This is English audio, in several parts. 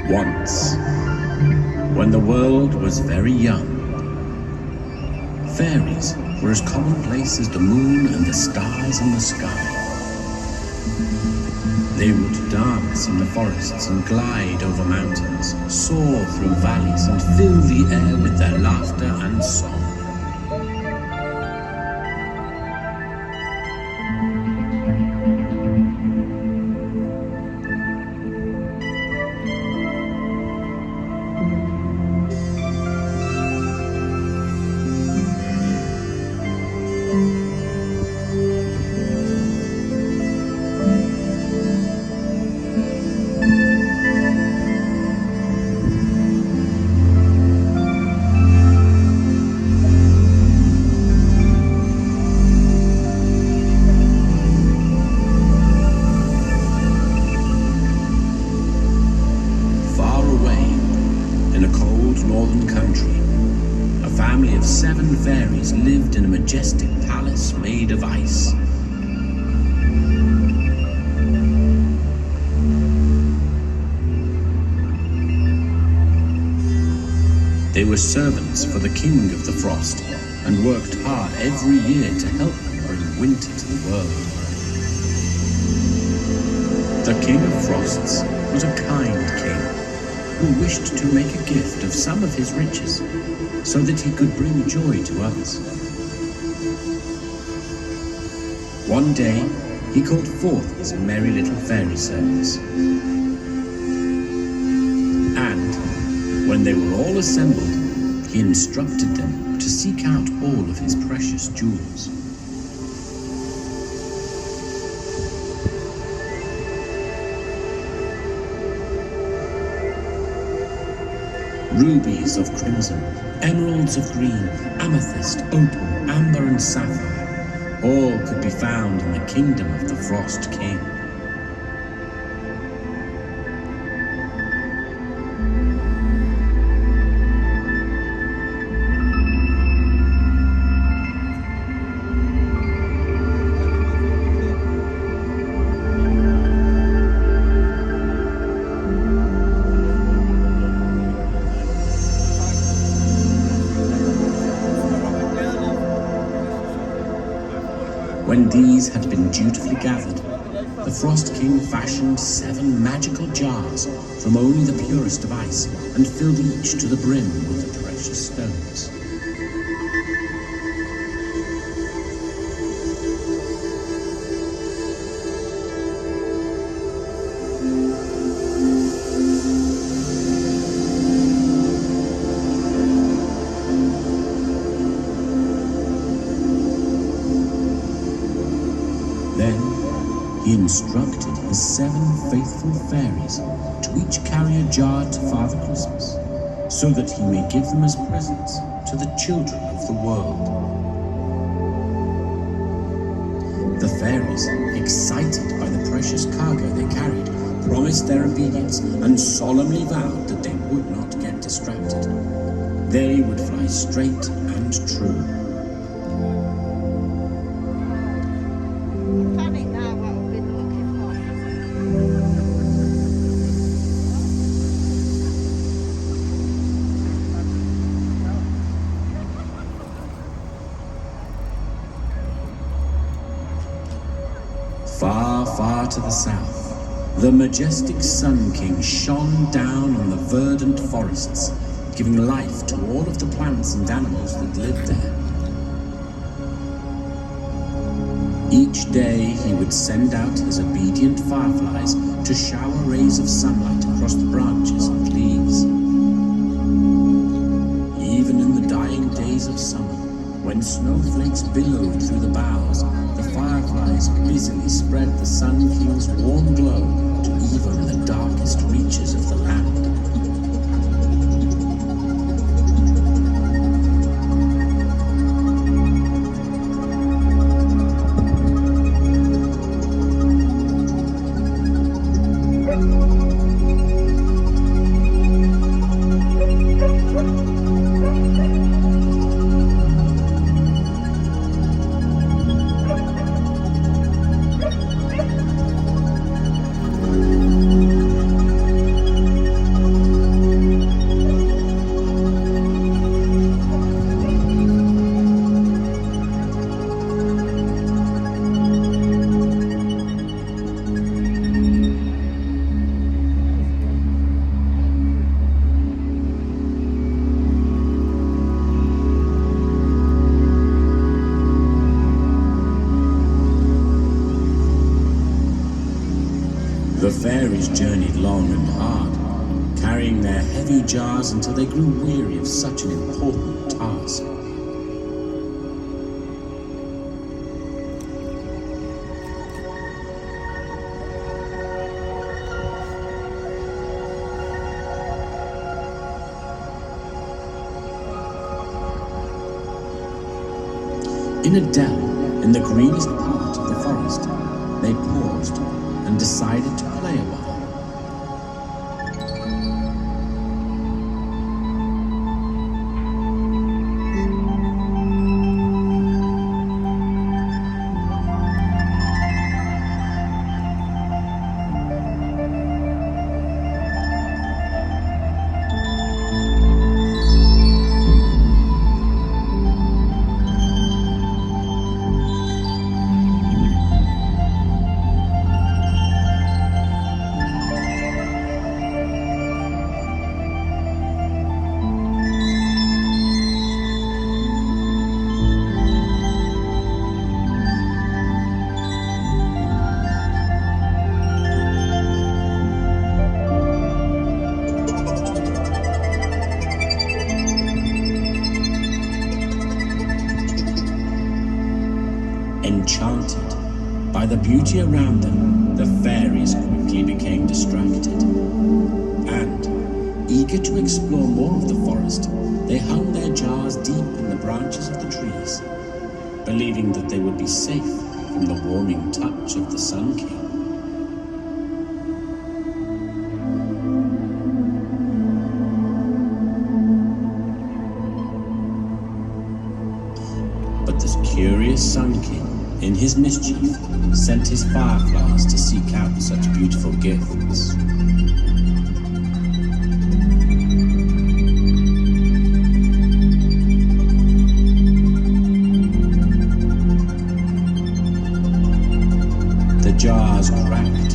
Once, when the world was very young, fairies were as commonplace as the moon and the stars in the sky. They would dance in the forests and glide over mountains, soar through valleys and fill the air with their laughter and song. Fairies lived in a majestic palace made of ice. They were servants for the King of the Frost and worked hard every year to help him bring winter to the world. The King of Frosts was a kind king who wished to make a gift of some of his riches so that he could bring joy to others. One day, he called forth his merry little fairy servants. And, when they were all assembled, he instructed them to seek out all of his precious jewels. Rubies of crimson, emeralds of green, amethyst, opal, amber and sapphire, all could be found in the kingdom of the Frost King. When these had been dutifully gathered, the Frost King fashioned 7 magical jars from only the purest of ice and filled each to the brim with the precious stones. He instructed his 7 faithful fairies to each carry a jar to Father Christmas, so that he may give them as presents to the children of the world. The fairies, excited by the precious cargo they carried, promised their obedience and solemnly vowed that they would not get distracted. They would fly straight and true. Far, far to the south, the majestic Sun King shone down on the verdant forests, giving life to all of the plants and animals that lived there. Each day he would send out his obedient fireflies to shower rays of sunlight across the branches and leaves. Even in the dying days of summer, when snowflakes billowed through the boughs, the fireflies busily spread the Sun King's warm glow to even the darkest reaches of the land. fairies journeyed long and hard, carrying their heavy jars until they grew weary of such an important task. In a dell in the greenest part of the forest, they paused and decided to play a while. Enchanted by the beauty around them, the fairies quickly became distracted. And, eager to explore more of the forest, they hung their jars deep in the branches of the trees, believing that they would be safe from the warming touch of the Sun King. But the curious Sun King, in his mischief, sent his fireflies to seek out such beautiful gifts. The jars cracked,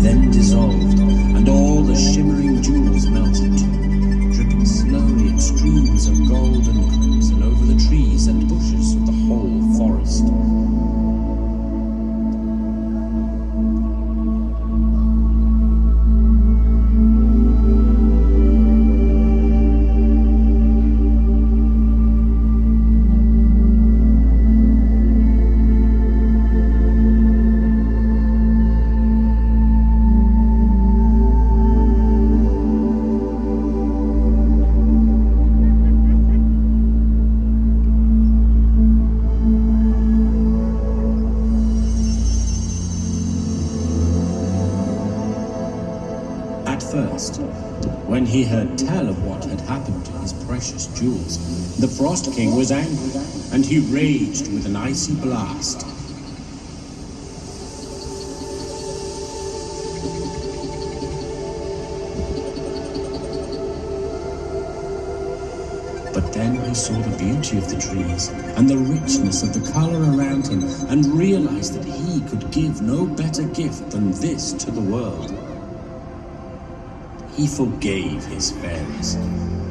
then dissolved, and all the shimmering jewels melted too, dripping slowly in streams of gold and crimson over the trees and bushes of the whole forest. First, when he heard tell of what had happened to his precious jewels, the Frost King was angry, and he raged with an icy blast. But then he saw the beauty of the trees and the richness of the color around him, and realized that he could give no better gift than this to the world. He forgave his fairies,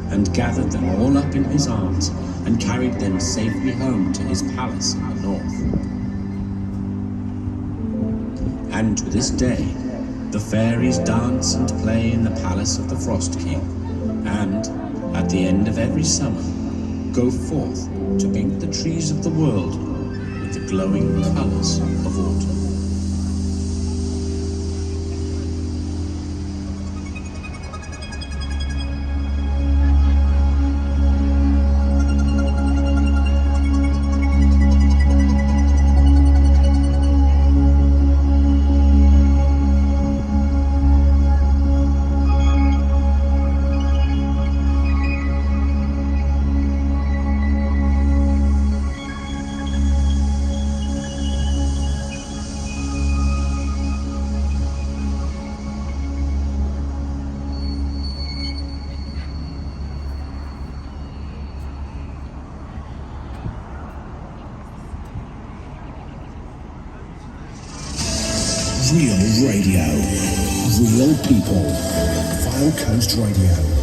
and gathered them all up in his arms, and carried them safely home to his palace in the north. And to this day, the fairies dance and play in the palace of the Frost King, and, at the end of every summer, go forth to paint the trees of the world with the glowing colors of autumn. Real radio, real people. File Coast Radio.